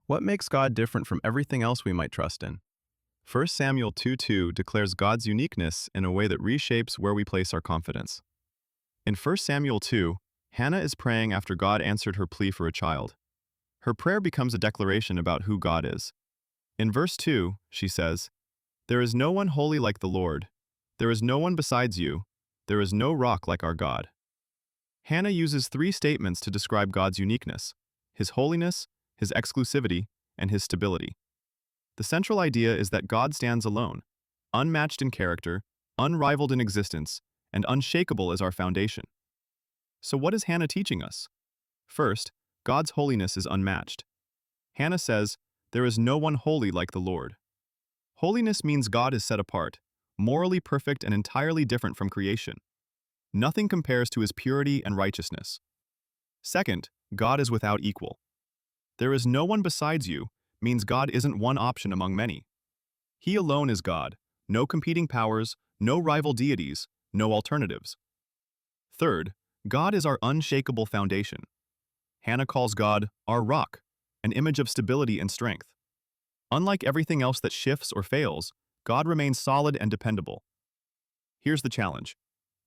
What makes God different from everything else we might trust in? 1 Samuel 2:2 declares God's uniqueness in a way that reshapes where we place our confidence. In 1 Samuel 2, Hannah is praying after God answered her plea for a child. Her prayer becomes a declaration about who God is. In verse 2, she says, "There is no one holy like the Lord. There is no one besides you. There is no rock like our God." Hannah uses three statements to describe God's uniqueness: His holiness, His exclusivity, and His stability. The central idea is that God stands alone, unmatched in character, unrivaled in existence, and unshakable as our foundation. So what is Hannah teaching us? First, God's holiness is unmatched. Hannah says, "There is no one holy like the Lord." Holiness means God is set apart, morally perfect and entirely different from creation. Nothing compares to His purity and righteousness. Second, God is without equal. "There is no one besides you" means God isn't one option among many. He alone is God, no competing powers, no rival deities, no alternatives. Third, God is our unshakable foundation. Hannah calls God our rock, an image of stability and strength. Unlike everything else that shifts or fails, God remains solid and dependable. Here's the challenge.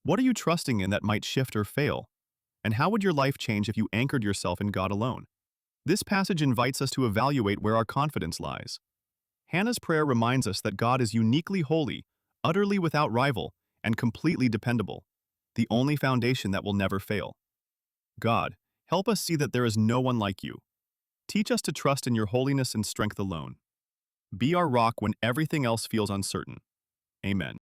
What are you trusting in that might shift or fail? And how would your life change if you anchored yourself in God alone? This passage invites us to evaluate where our confidence lies. Hannah's prayer reminds us that God is uniquely holy, utterly without rival, and completely dependable, the only foundation that will never fail. God, help us see that there is no one like you. Teach us to trust in your holiness and strength alone. Be our rock when everything else feels uncertain. Amen.